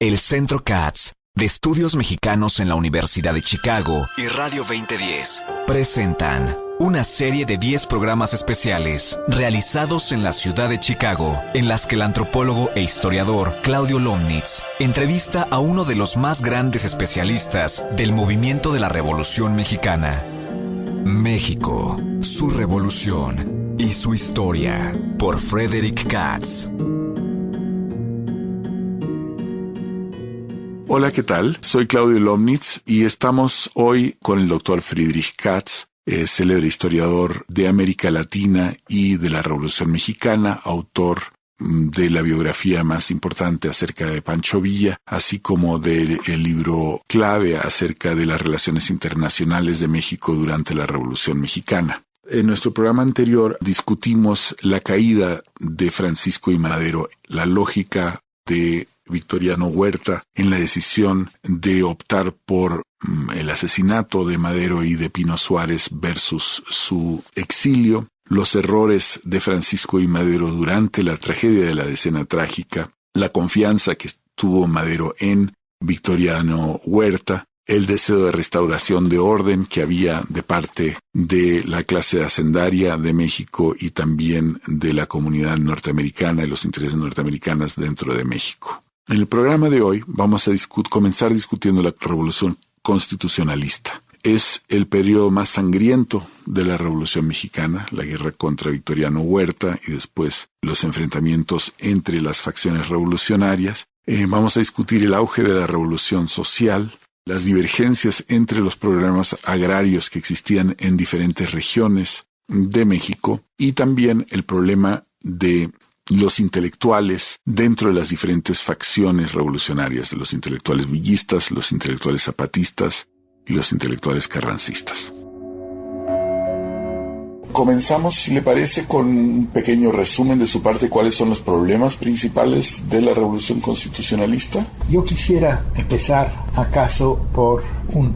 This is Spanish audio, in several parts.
El Centro Katz, de Estudios Mexicanos en la Universidad de Chicago y Radio 2010, presentan una serie de 10 programas especiales realizados en la ciudad de Chicago, en las que el antropólogo e historiador Claudio Lomnitz entrevista a uno de los más grandes especialistas del movimiento de la Revolución Mexicana. México, su revolución y su historia, por Frederick Katz. Hola, ¿qué tal? Soy Claudio Lomnitz y estamos hoy con el doctor Friedrich Katz, célebre historiador de América Latina y de la Revolución Mexicana, autor de la biografía más importante acerca de Pancho Villa, así como del libro clave acerca de las relaciones internacionales de México durante la Revolución Mexicana. En nuestro programa anterior discutimos la caída de Francisco I. Madero, la lógica de Victoriano Huerta en la decisión de optar por el asesinato de Madero y de Pino Suárez versus su exilio, los errores de Francisco I. Madero durante la tragedia de la Decena Trágica, la confianza que tuvo Madero en Victoriano Huerta, el deseo de restauración de orden que había de parte de la clase hacendaria de México y también de la comunidad norteamericana y los intereses norteamericanos dentro de México. En el programa de hoy vamos a comenzar discutiendo la Revolución Constitucionalista. Es el periodo más sangriento de la Revolución Mexicana, la guerra contra Victoriano Huerta y después los enfrentamientos entre las facciones revolucionarias. Vamos a discutir el auge de la revolución social, las divergencias entre los programas agrarios que existían en diferentes regiones de México y también el problema de los intelectuales dentro de las diferentes facciones revolucionarias, los intelectuales villistas, los intelectuales zapatistas y los intelectuales carrancistas. Comenzamos, si le parece, con un pequeño resumen de su parte, cuáles son los problemas principales de la Revolución Constitucionalista. Yo quisiera empezar, acaso, por un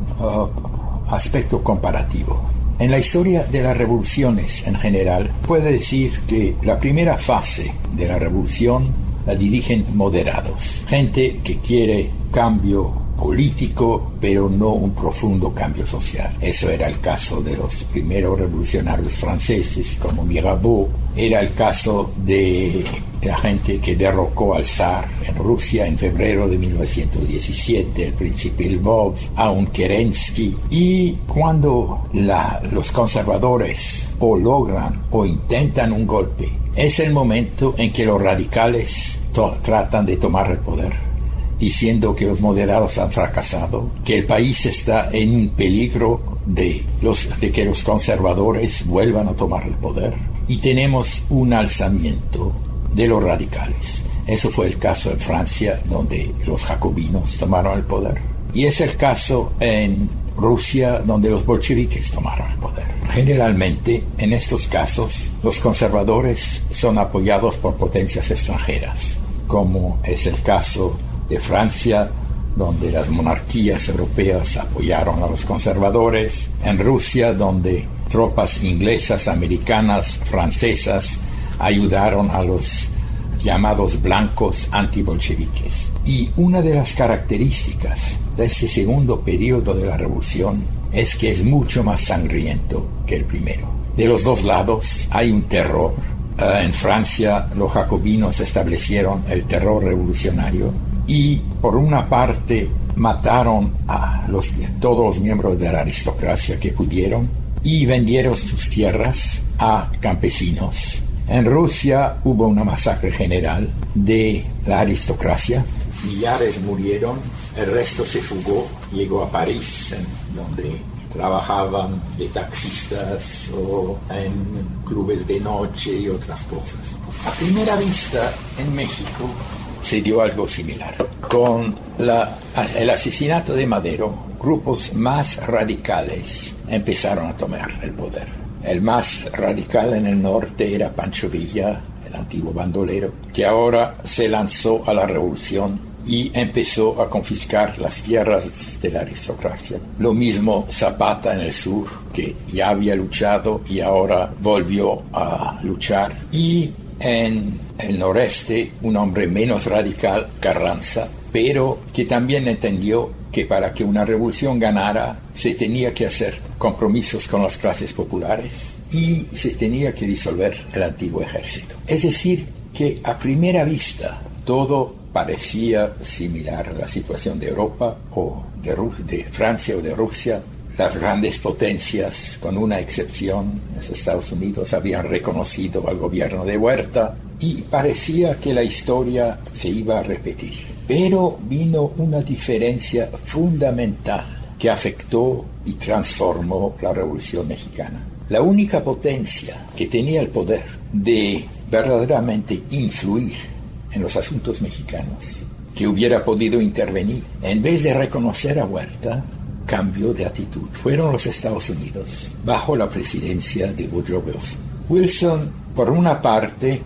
aspecto comparativo. En la historia de las revoluciones en general, puede decir que la primera fase de la revolución la dirigen moderados, gente que quiere cambio político, pero no un profundo cambio social. Eso era el caso de los primeros revolucionarios franceses, como Mirabeau. Era el caso de la gente que derrocó al zar en Rusia en febrero de 1917, el príncipe Lvov, aun Kerensky. Y cuando los conservadores o logran o intentan un golpe, es el momento en que los radicales tratan de tomar el poder, diciendo que los moderados han fracasado, que el país está en peligro de que los conservadores vuelvan a tomar el poder. Y tenemos un alzamiento de los radicales. Eso fue el caso en Francia, donde los jacobinos tomaron el poder. Y es el caso en Rusia, donde los bolcheviques tomaron el poder. Generalmente, en estos casos, los conservadores son apoyados por potencias extranjeras, como es el caso de Francia, donde las monarquías europeas apoyaron a los conservadores, en Rusia, donde tropas inglesas, americanas, francesas ayudaron a los llamados blancos antibolcheviques. Y una de las características de este segundo periodo de la revolución es que es mucho más sangriento que el primero. De los dos lados hay un terror. En Francia, los jacobinos establecieron el terror revolucionario y, por una parte, mataron a todos los miembros de la aristocracia que pudieron y vendieron sus tierras a campesinos. En Rusia hubo una masacre general de la aristocracia. Millares murieron, el resto se fugó, llegó a París, donde trabajaban de taxistas o en clubes de noche y otras cosas. A primera vista, en México se dio algo similar. Con el asesinato de Madero, grupos más radicales empezaron a tomar el poder. El más radical en el norte era Pancho Villa, el antiguo bandolero, que ahora se lanzó a la revolución y empezó a confiscar las tierras de la aristocracia. Lo mismo Zapata en el sur, que ya había luchado y ahora volvió a luchar. Y en el noreste, un hombre menos radical, Carranza, pero que también entendió que para que una revolución ganara se tenía que hacer compromisos con las clases populares y se tenía que disolver el antiguo ejército. Es decir, que a primera vista todo parecía similar a la situación de Europa o de Francia o de Rusia. Las grandes potencias, con una excepción, los Estados Unidos, habían reconocido al gobierno de Huerta y parecía que la historia se iba a repetir. Pero vino una diferencia fundamental que afectó y transformó la Revolución Mexicana. La única potencia que tenía el poder de verdaderamente influir en los asuntos mexicanos, que hubiera podido intervenir, en vez de reconocer a Huerta, cambió de actitud. Fueron los Estados Unidos, bajo la presidencia de Woodrow Wilson. Wilson, por una parte,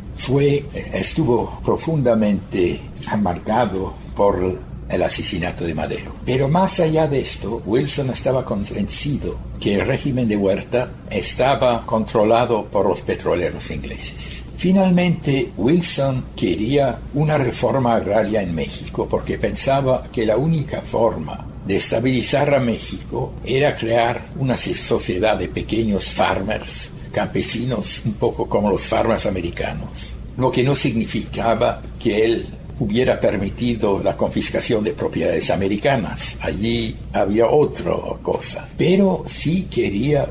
estuvo profundamente amargado por el asesinato de Madero. Pero más allá de esto, Wilson estaba convencido que el régimen de Huerta estaba controlado por los petroleros ingleses. Finalmente, Wilson quería una reforma agraria en México porque pensaba que la única forma de estabilizar a México era crear una sociedad de pequeños farmers, campesinos, un poco como los farmers americanos, lo que no significaba que él hubiera permitido la confiscación de propiedades americanas. Allí había otra cosa. Pero sí quería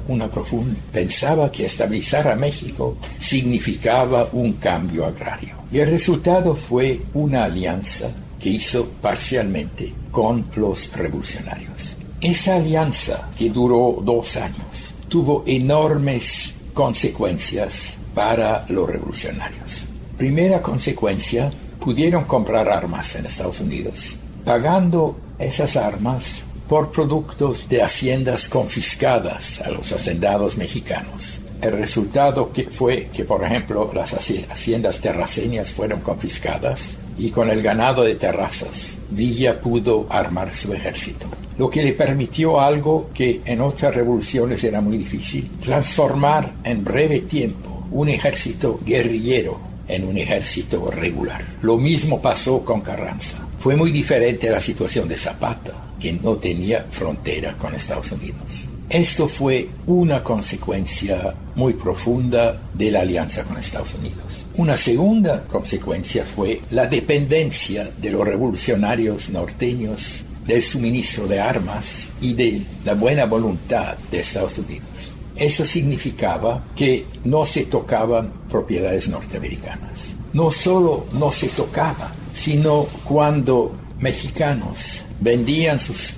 pensaba que estabilizar a México significaba un cambio agrario. Y el resultado fue una alianza que hizo parcialmente con los revolucionarios. Esa alianza, que duró 2 años, tuvo enormes consecuencias para los revolucionarios. Primera consecuencia: pudieron comprar armas en Estados Unidos, pagando esas armas por productos de haciendas confiscadas a los hacendados mexicanos. El resultado fue que, por ejemplo, las haciendas terraceñas fueron confiscadas y con el ganado de terrazas, Villa pudo armar su ejército, lo que le permitió algo que en otras revoluciones era muy difícil: transformar en breve tiempo un ejército guerrillero en un ejército regular. Lo mismo pasó con Carranza. Fue muy diferente a la situación de Zapata, que no tenía frontera con Estados Unidos. Esto fue una consecuencia muy profunda de la alianza con Estados Unidos. Una segunda consecuencia fue la dependencia de los revolucionarios norteños del suministro de armas y de la buena voluntad de Estados Unidos. Eso significaba que no se tocaban propiedades norteamericanas. No solo no se tocaban, sino cuando mexicanos vendían sus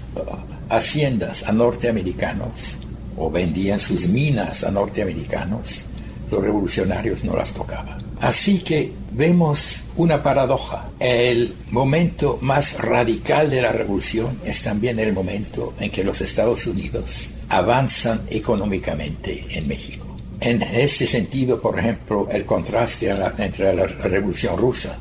haciendas a norteamericanos o vendían sus minas a norteamericanos, los revolucionarios no las tocaban. Así que vemos una paradoja. El momento más radical de la revolución es también el momento en que los Estados Unidos avanzan económicamente en México. En este sentido, por ejemplo, el contraste entre la Revolución Rusa,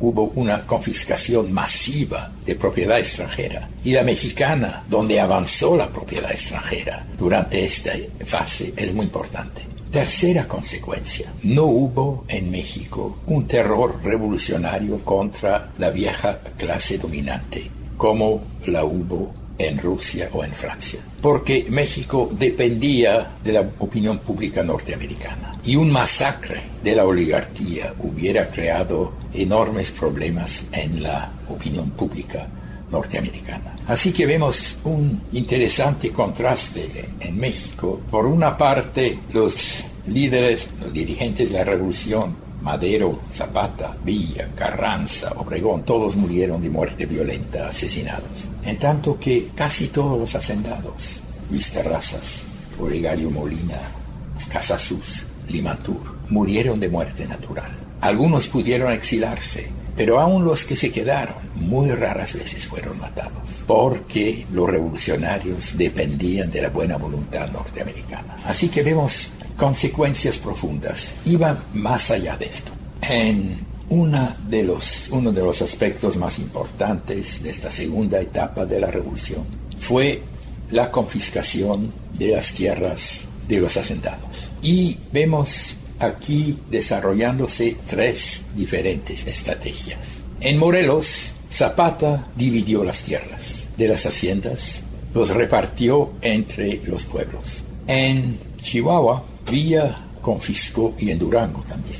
hubo una confiscación masiva de propiedad extranjera, y la mexicana, donde avanzó la propiedad extranjera durante esta fase, es muy importante. Tercera consecuencia: no hubo en México un terror revolucionario contra la vieja clase dominante, como la hubo en Rusia o en Francia, porque México dependía de la opinión pública norteamericana, y un masacre de la oligarquía hubiera creado enormes problemas en la opinión pública norteamericana. Así que vemos un interesante contraste en México. Por una parte, los dirigentes de la revolución, Madero, Zapata, Villa, Carranza, Obregón, todos murieron de muerte violenta, asesinados. En tanto que casi todos los hacendados, Luis Terrazas, Olegario Molina, Casasus, Limantur, murieron de muerte natural. Algunos pudieron exilarse, pero aún los que se quedaron muy raras veces fueron matados, porque los revolucionarios dependían de la buena voluntad norteamericana. Así que vemos consecuencias profundas. Iban más allá de esto. Uno de los aspectos más importantes de esta segunda etapa de la revolución fue la confiscación de las tierras de los hacendados. Y vemos aquí desarrollándose 3 diferentes estrategias. En Morelos Zapata dividió las tierras de las haciendas, los repartió entre los pueblos. En Chihuahua, Villa confiscó, y en Durango también,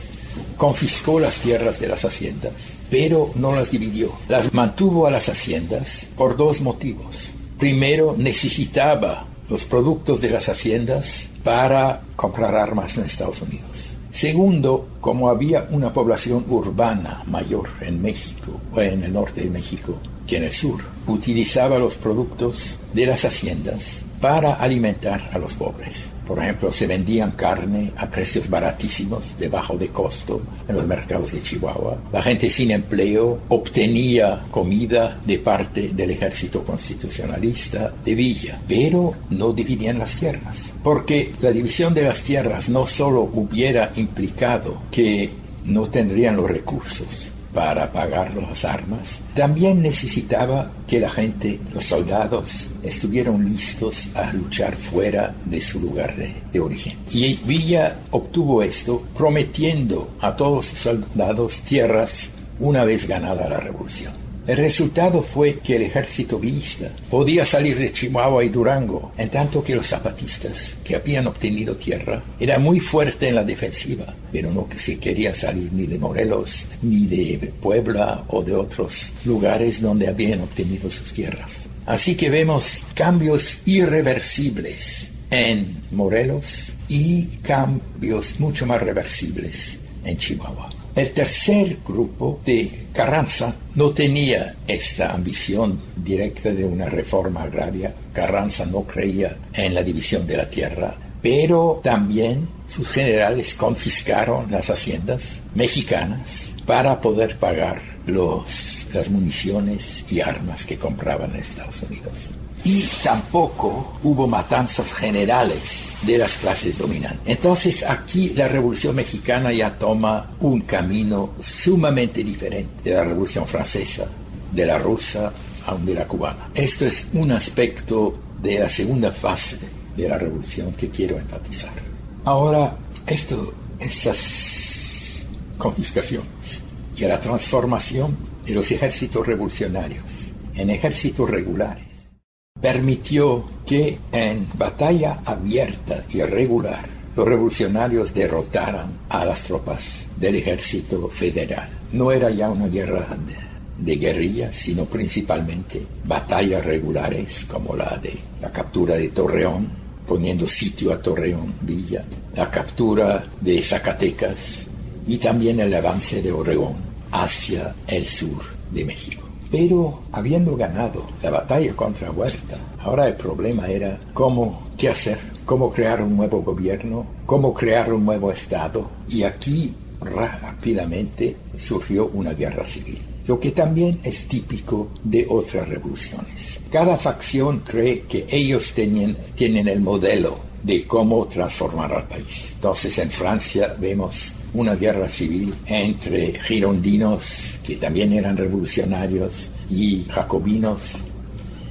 confiscó las tierras de las haciendas, pero no las dividió. Las mantuvo a las haciendas por dos motivos. Primero, necesitaba los productos de las haciendas para comprar armas en Estados Unidos. Segundo, como había una población urbana mayor en México, o en el norte de México, que en el sur, utilizaba los productos de las haciendas para alimentar a los pobres. Por ejemplo, se vendían carne a precios baratísimos, debajo de costo, en los mercados de Chihuahua. La gente sin empleo obtenía comida de parte del ejército constitucionalista de Villa, pero no dividían las tierras, porque la división de las tierras no solo hubiera implicado que no tendrían los recursos para pagar las armas, también necesitaba que la gente, los soldados, estuvieran listos a luchar fuera de su lugar de origen. Y Villa obtuvo esto prometiendo a todos los soldados tierras una vez ganada la revolución. El resultado fue que el ejército villista podía salir de Chihuahua y Durango, en tanto que los zapatistas, que habían obtenido tierra, eran muy fuertes en la defensiva, pero no que se querían salir ni de Morelos, ni de Puebla o de otros lugares donde habían obtenido sus tierras. Así que vemos cambios irreversibles en Morelos y cambios mucho más reversibles en Chihuahua. El tercer grupo de Carranza no tenía esta ambición directa de una reforma agraria. Carranza no creía en la división de la tierra, pero también sus generales confiscaron las haciendas mexicanas para poder pagar las municiones y armas que compraban en Estados Unidos. Y tampoco hubo matanzas generales de las clases dominantes. Entonces aquí la Revolución Mexicana ya toma un camino sumamente diferente de la Revolución Francesa, de la rusa, aún de la cubana. Esto es un aspecto de la segunda fase de la Revolución que quiero enfatizar. Ahora, estas confiscaciones y la transformación de los ejércitos revolucionarios en ejércitos regulares permitió que en batalla abierta y regular los revolucionarios derrotaran a las tropas del ejército federal. No era ya una guerra de guerrilla, sino principalmente batallas regulares como la de la captura de Torreón, poniendo sitio a Torreón Villa, la captura de Zacatecas y también el avance de Obregón hacia el sur de México. Pero habiendo ganado la batalla contra Huerta, ahora el problema era qué hacer, cómo crear un nuevo gobierno, cómo crear un nuevo Estado. Y aquí rápidamente surgió una guerra civil, lo que también es típico de otras revoluciones. Cada facción cree que ellos tienen el modelo de cómo transformar al país. Entonces en Francia vemos una guerra civil entre girondinos, que también eran revolucionarios, y jacobinos.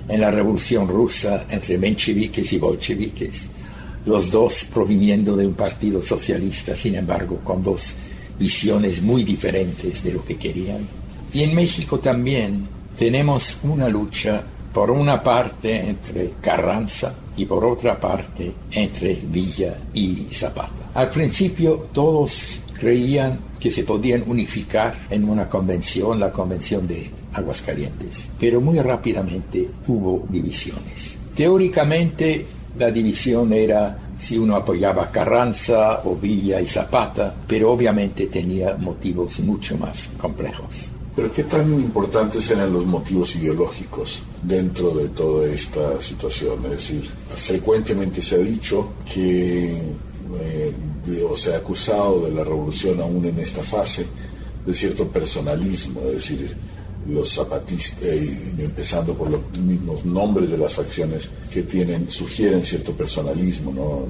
En la Revolución Rusa, entre mencheviques y bolcheviques, los dos proviniendo de un partido socialista, sin embargo, con dos visiones muy diferentes de lo que querían. Y en México también tenemos una lucha, por una parte entre Carranza y por otra parte entre Villa y Zapata. Al principio todos creían que se podían unificar en una convención, la convención de Aguascalientes, pero muy rápidamente hubo divisiones. Teóricamente la división era si uno apoyaba a Carranza o Villa y Zapata, pero obviamente tenía motivos mucho más complejos. ¿Pero qué tan importantes eran los motivos ideológicos dentro de toda esta situación? Es decir, frecuentemente se ha dicho que se ha acusado de la revolución aún en esta fase de cierto personalismo, es decir, los zapatistas, empezando por los mismos nombres de las facciones que sugieren cierto personalismo, ¿no?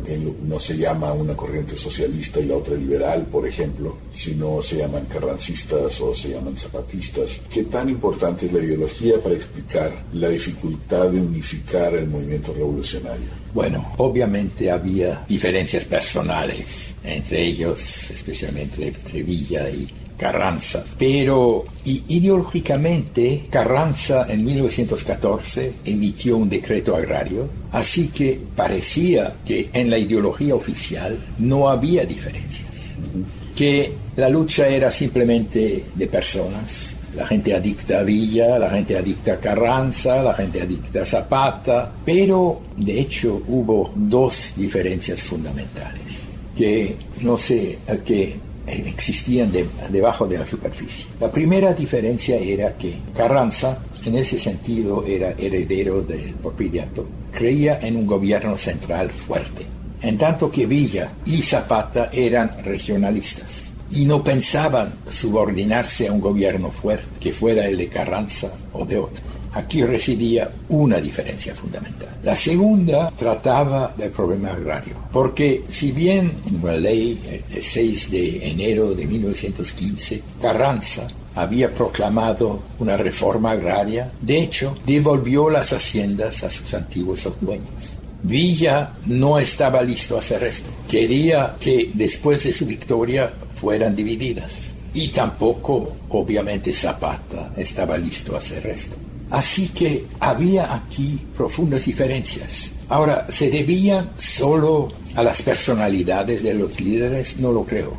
No se llama una corriente socialista y la otra liberal, por ejemplo, sino se llaman carrancistas o se llaman zapatistas. ¿Qué tan importante es la ideología para explicar la dificultad de unificar el movimiento revolucionario? Bueno, obviamente había diferencias personales entre ellos, especialmente entre Villa y Carranza. Pero ideológicamente Carranza en 1914 emitió un decreto agrario, así que parecía que en la ideología oficial no había diferencias, que la lucha era simplemente de personas. La gente adicta a Villa, la gente adicta a Carranza, la gente adicta a Zapata, pero de hecho hubo dos diferencias fundamentales que existían debajo de la superficie. La primera diferencia era que Carranza, en ese sentido, era heredero del porfiriato, creía en un gobierno central fuerte, en tanto que Villa y Zapata eran regionalistas y no pensaban subordinarse a un gobierno fuerte, que fuera el de Carranza o de otro. Aquí residía una diferencia fundamental. La segunda trataba del problema agrario, porque si bien en la ley el 6 de enero de 1915 Carranza había proclamado una reforma agraria, de hecho devolvió las haciendas a sus antiguos dueños. Villa no estaba listo a hacer esto. Quería que después de su victoria fueran divididas. Y tampoco, obviamente, Zapata estaba listo a hacer esto. Así que había aquí profundas diferencias. Ahora, ¿se debían solo a las personalidades de los líderes? No lo creo.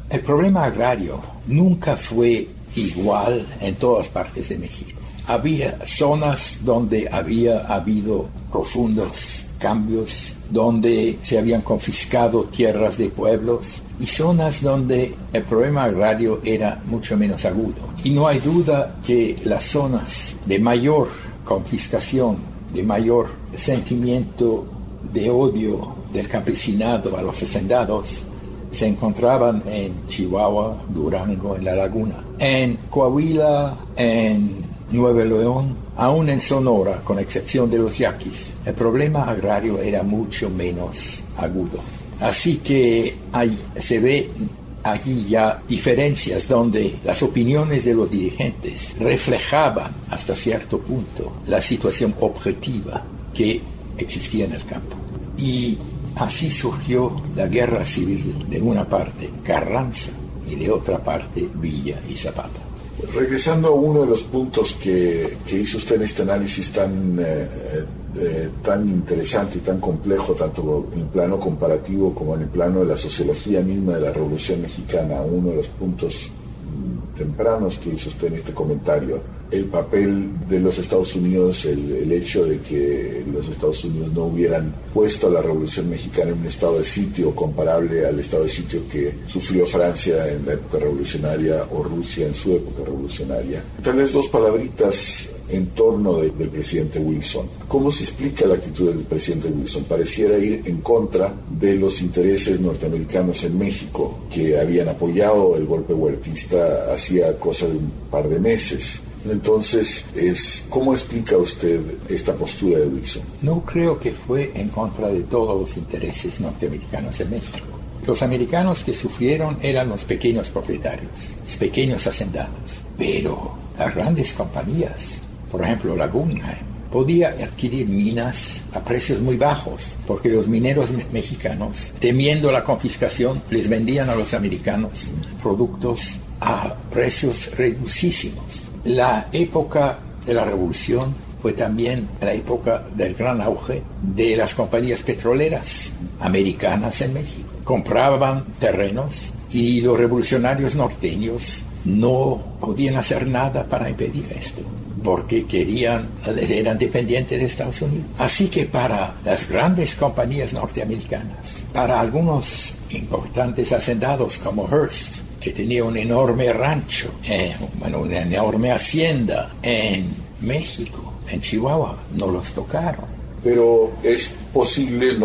El problema agrario nunca fue igual en todas partes de México. Había zonas donde había habido profundos cambios, donde se habían confiscado tierras de pueblos, y zonas donde el problema agrario era mucho menos agudo. Y no hay duda que las zonas de mayor confiscación, de mayor sentimiento de odio del campesinado a los hacendados, se encontraban en Chihuahua, Durango, en La Laguna, en Coahuila, en Nuevo León, aún en Sonora, con excepción de los yaquis. El problema agrario era mucho menos agudo. Así que se ve allí ya diferencias donde las opiniones de los dirigentes reflejaban hasta cierto punto la situación objetiva que existía en el campo. Y así surgió la guerra civil, de una parte Carranza y de otra parte Villa y Zapata. Regresando a uno de los puntos que hizo usted en este análisis tan interesante y tan complejo, tanto en el plano comparativo como en el plano de la sociología misma de la Revolución Mexicana, uno de los puntos tempranos que hizo usted en este comentario, el papel de los Estados Unidos, el hecho de que los Estados Unidos no hubieran puesto a la Revolución Mexicana en un estado de sitio comparable al estado de sitio que sufrió Francia en la época revolucionaria o Rusia en su época revolucionaria. Tal vez dos palabritas en torno del presidente Wilson. ¿Cómo se explica la actitud del presidente Wilson? Pareciera ir en contra de los intereses norteamericanos en México, que habían apoyado el golpe huertista hacía cosa de un par de meses. Entonces, ¿cómo explica usted esta postura de Wilson? No creo que fue en contra de todos los intereses norteamericanos en México. Los americanos que sufrieron eran los pequeños propietarios, los pequeños hacendados. Pero las grandes compañías, por ejemplo la Guggenheim, podía adquirir minas a precios muy bajos, porque los mineros mexicanos, temiendo la confiscación, les vendían a los americanos productos a precios reducísimos. La época de la Revolución fue también la época del gran auge de las compañías petroleras americanas en México. Compraban terrenos y los revolucionarios norteños no podían hacer nada para impedir esto, porque eran dependientes de Estados Unidos. Así que para las grandes compañías norteamericanas, para algunos importantes hacendados como Hearst, que tenía un enorme rancho, una enorme hacienda en México, en Chihuahua, no los tocaron. Pero es posible,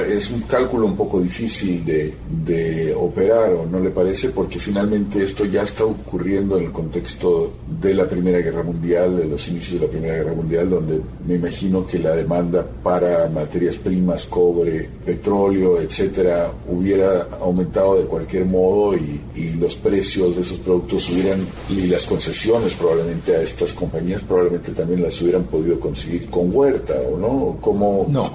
es un cálculo un poco difícil de operar, ¿o no le parece? Porque finalmente esto ya está ocurriendo en el contexto de la Primera Guerra Mundial, de los inicios de la Primera Guerra Mundial, donde me imagino que la demanda para materias primas, cobre, petróleo, etcétera, hubiera aumentado de cualquier modo y los precios de esos productos y las concesiones probablemente a estas compañías probablemente también las hubieran podido conseguir con Huerta, ¿o no? ¿Cómo? No.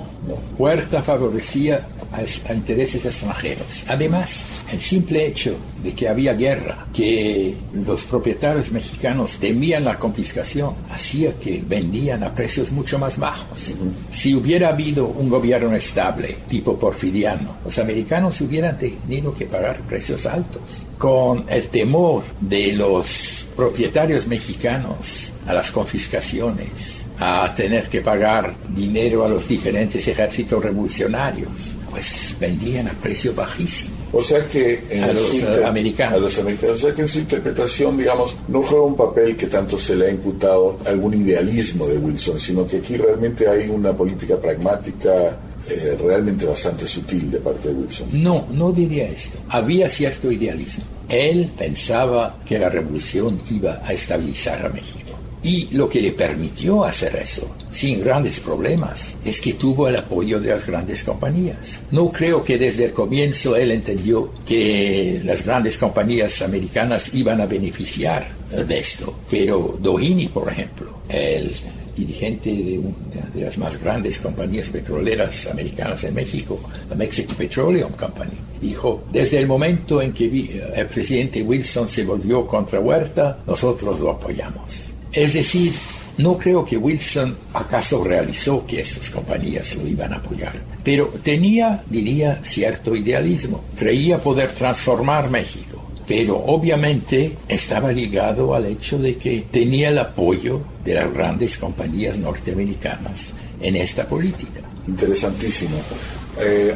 Huerta favorecía a intereses extranjeros. Además, el simple hecho de que había guerra, que los propietarios mexicanos temían la confiscación, hacía que vendían a precios mucho más bajos. Si hubiera habido un gobierno estable, tipo porfiriano, los americanos hubieran tenido que pagar precios altos. Con el temor de los propietarios mexicanos a las confiscaciones, a tener que pagar dinero a los diferentes ejércitos revolucionarios, pues vendían a precio bajísimo. O sea que a los americanos. O sea que en su interpretación, digamos, no juega un papel que tanto se le ha imputado algún idealismo de Wilson, sino que aquí realmente hay una política pragmática realmente bastante sutil de parte de Wilson. No diría esto. Había cierto idealismo. Él pensaba que la revolución iba a estabilizar a México. Y lo que le permitió hacer eso, sin grandes problemas, es que tuvo el apoyo de las grandes compañías. No creo que desde el comienzo él entendió que las grandes compañías americanas iban a beneficiar de esto. Pero Doheny, por ejemplo, el dirigente de las más grandes compañías petroleras americanas en México, la Mexican Petroleum Company, dijo: desde el momento en que el presidente Wilson se volvió contra Huerta, nosotros lo apoyamos. Es decir, no creo que Wilson acaso realizó que estas compañías lo iban a apoyar, pero tenía, diría, cierto idealismo. Creía poder transformar México, pero obviamente estaba ligado al hecho de que tenía el apoyo de las grandes compañías norteamericanas en esta política. Interesantísimo.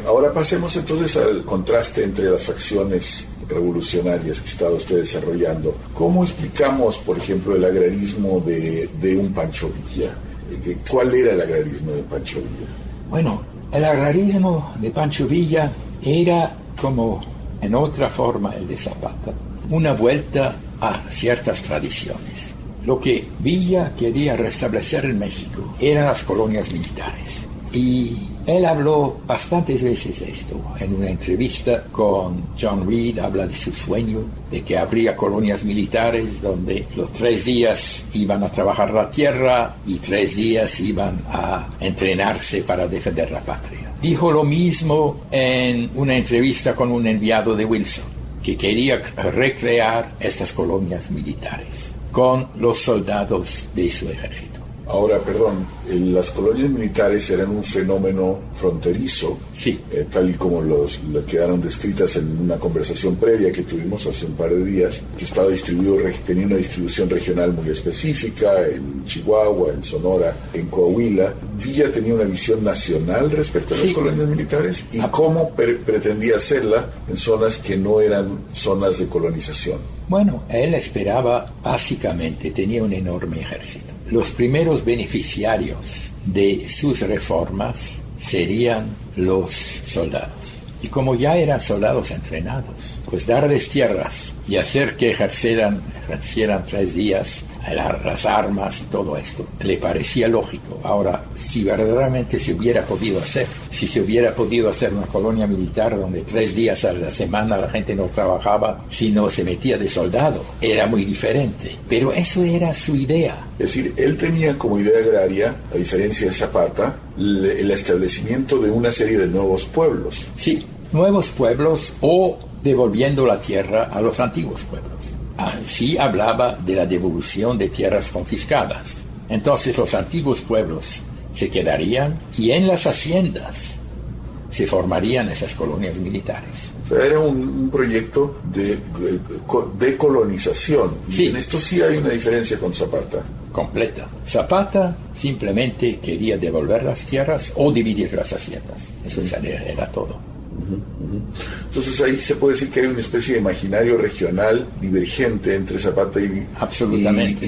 Ahora pasemos entonces al contraste entre las facciones revolucionarias que estaba usted desarrollando. ¿Cómo explicamos, por ejemplo, el agrarismo de un Pancho Villa? ¿Cuál era el agrarismo de Pancho Villa? Bueno, el agrarismo de Pancho Villa era, como en otra forma el de Zapata, una vuelta a ciertas tradiciones. Lo que Villa quería restablecer en México eran las colonias militares. Y él habló bastantes veces de esto. En una entrevista con John Reed habla de su sueño, de que habría colonias militares donde los 3 días iban a trabajar la tierra y 3 días iban a entrenarse para defender la patria. Dijo lo mismo en una entrevista con un enviado de Wilson, que quería recrear estas colonias militares con los soldados de su ejército. Ahora, perdón, las colonias militares eran un fenómeno fronterizo, sí, tal y como lo quedaron descritas en una conversación previa que tuvimos hace un par de días, que estaba distribuido, tenía una distribución regional muy específica, en Chihuahua, en Sonora, en Coahuila. Villa tenía una visión nacional respecto a las colonias militares y cómo pretendía hacerla en zonas que no eran zonas de colonización. Bueno, él esperaba, básicamente, tenía un enorme ejército. Los primeros beneficiarios de sus reformas serían los soldados. Y como ya eran soldados entrenados, pues darles tierras y hacer que ejercieran 3 días las armas y todo esto, le parecía lógico. Ahora, si verdaderamente se hubiera podido hacer, si se hubiera podido hacer una colonia militar donde 3 días a la semana la gente no trabajaba, sino se metía de soldado, era muy diferente. Pero eso era su idea. Es decir, él tenía como idea agraria, a diferencia de Zapata, el establecimiento de una serie de nuevos pueblos. Sí, nuevos pueblos o devolviendo la tierra a los antiguos pueblos. Así hablaba de la devolución de tierras confiscadas. Entonces los antiguos pueblos se quedarían y en las haciendas se formarían esas colonias militares. O sea, era un proyecto de colonización. Sí. Y en esto sí hay una diferencia con Zapata. Completa. Zapata simplemente quería devolver las tierras o dividir las haciendas. Eso era todo. Entonces ahí se puede decir que hay una especie de imaginario regional divergente entre Zapata y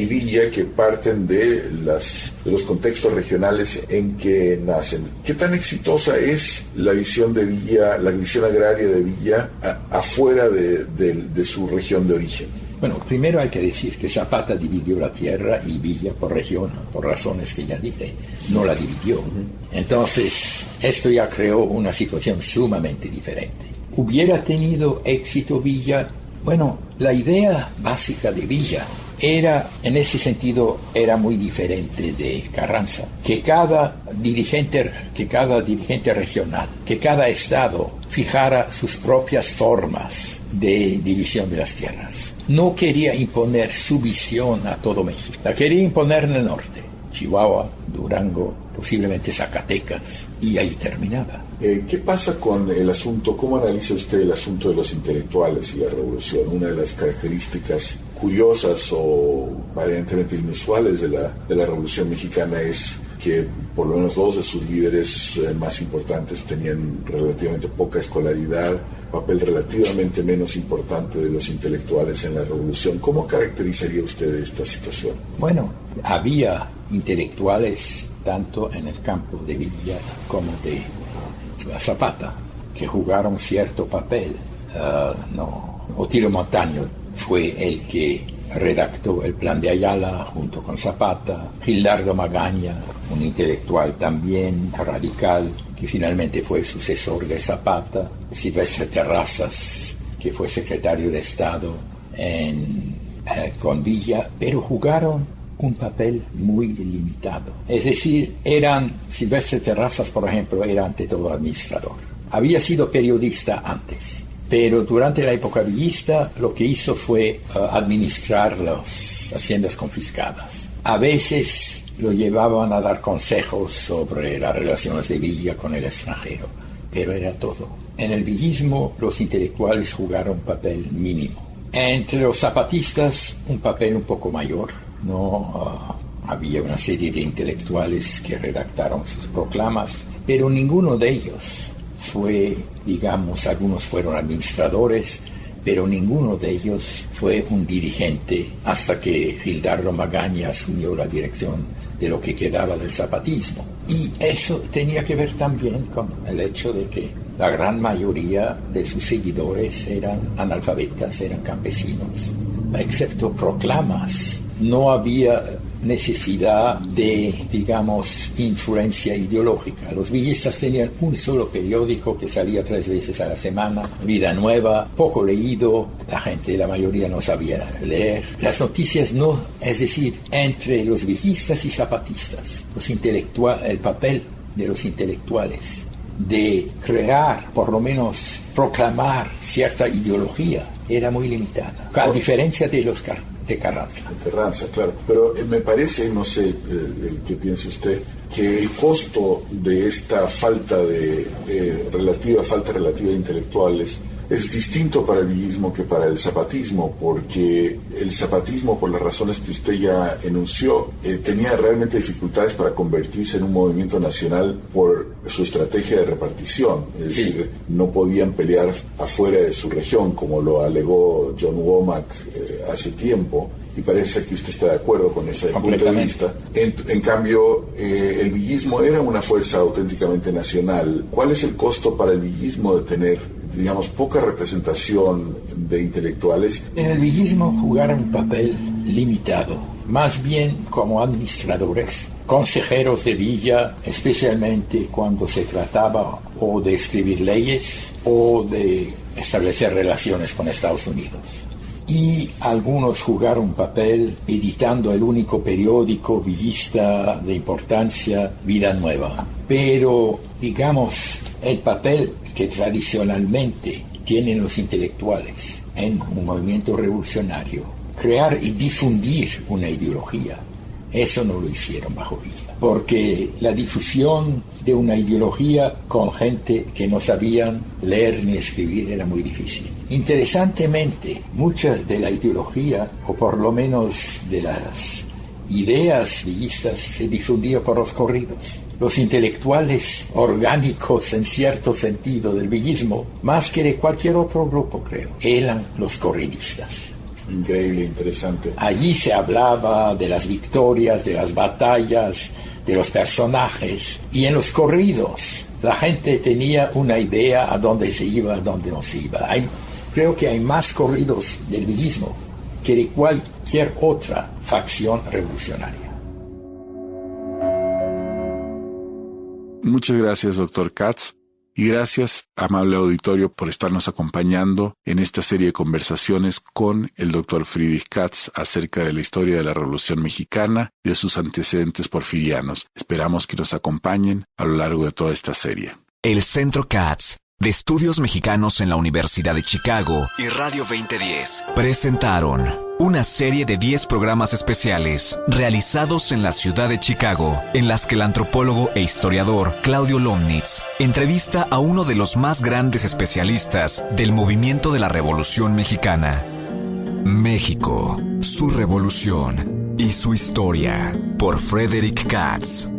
Villa, que parten de los contextos regionales en que nacen. ¿Qué tan exitosa es la visión de Villa, la visión agraria de Villa afuera de su región de origen? Bueno, primero hay que decir que Zapata dividió la tierra y Villa por región, por razones que ya dije, no la dividió. Entonces, esto ya creó una situación sumamente diferente. ¿Hubiera tenido éxito Villa? Bueno, la idea básica de Villa en ese sentido, era muy diferente de Carranza, que cada dirigente regional, que cada estado fijara sus propias formas de división de las tierras. No quería imponer su visión a todo México, la quería imponer en el norte, Chihuahua, Durango, posiblemente Zacatecas, y ahí terminaba. ¿Qué pasa con el asunto? ¿Cómo analiza usted el asunto de los intelectuales y la revolución? Una de las características curiosas o aparentemente inusuales de la Revolución Mexicana es que por lo menos dos de sus líderes más importantes tenían relativamente poca escolaridad, papel relativamente menos importante de los intelectuales en la revolución. ¿Cómo caracterizaría usted esta situación? Bueno, había intelectuales tanto en el campo de Villa como de Zapata, que jugaron cierto papel. Otilio Montaño fue el que redactó el Plan de Ayala junto con Zapata. Gildardo Magaña, un intelectual también radical, que finalmente fue el sucesor de Zapata. Silvestre Terrazas, que fue secretario de Estado con Villa, pero jugaron un papel muy limitado. Es decir, Silvestre Terrazas, por ejemplo, era ante todo administrador. Había sido periodista antes, pero durante la época villista lo que hizo fue administrar las haciendas confiscadas. A veces lo llevaban a dar consejos sobre las relaciones de Villa con el extranjero, pero era todo. En el villismo los intelectuales jugaron un papel mínimo. Entre los zapatistas un papel un poco mayor. Había una serie de intelectuales que redactaron sus proclamas, pero ninguno de ellos fue, algunos fueron administradores, pero ninguno de ellos fue un dirigente hasta que Gildardo Magaña asumió la dirección de lo que quedaba del zapatismo. Y eso tenía que ver también con el hecho de que la gran mayoría de sus seguidores eran analfabetas, eran campesinos, excepto proclamas. No había necesidad de, influencia ideológica. Los villistas tenían un solo periódico que salía 3 veces a la semana, Vida Nueva, poco leído, la mayoría no sabía leer. Las noticias es decir, entre los villistas y zapatistas, el papel de los intelectuales de crear, por lo menos proclamar cierta ideología, era muy limitada, a diferencia de Carranza. Carranza, claro. Pero me parece, no sé qué piensa usted, que el costo de esta falta relativa de intelectuales es distinto para el villismo que para el zapatismo, porque el zapatismo, por las razones que usted ya enunció, tenía realmente dificultades para convertirse en un movimiento nacional por su estrategia de repartición. Es decir, no podían pelear afuera de su región, como lo alegó John Womack hace tiempo, y parece que usted está de acuerdo con ese punto de vista. En cambio, el villismo era una fuerza auténticamente nacional. ¿Cuál es el costo para el villismo de tener, poca representación de intelectuales? En el villismo jugaron un papel limitado, más bien como administradores, consejeros de Villa, especialmente cuando se trataba o de escribir leyes o de establecer relaciones con Estados Unidos. Y algunos jugaron un papel editando el único periódico villista de importancia, Vida Nueva. Pero, el papel que tradicionalmente tienen los intelectuales en un movimiento revolucionario, crear y difundir una ideología, eso no lo hicieron bajo Villa, porque la difusión de una ideología con gente que no sabían leer ni escribir era muy difícil. Interesantemente, mucha de la ideología, o por lo menos de las ideas villistas, se difundía por los corridos. Los intelectuales orgánicos, en cierto sentido, del villismo, más que de cualquier otro grupo, creo, eran los corridistas. Increíble, interesante. Allí se hablaba de las victorias, de las batallas, de los personajes, y en los corridos la gente tenía una idea a dónde se iba, a dónde no se iba. Creo que hay más corridos del villismo que de cualquier otra facción revolucionaria. Muchas gracias, doctor Katz. Y gracias, amable auditorio, por estarnos acompañando en esta serie de conversaciones con el Dr. Friedrich Katz acerca de la historia de la Revolución Mexicana y de sus antecedentes porfirianos. Esperamos que nos acompañen a lo largo de toda esta serie. El Centro Katz de Estudios Mexicanos en la Universidad de Chicago y Radio 2010 presentaron una serie de 10 programas especiales realizados en la ciudad de Chicago, en las que el antropólogo e historiador Claudio Lomnitz entrevista a uno de los más grandes especialistas del movimiento de la Revolución Mexicana. México, su revolución y su historia, por Friedrich Katz.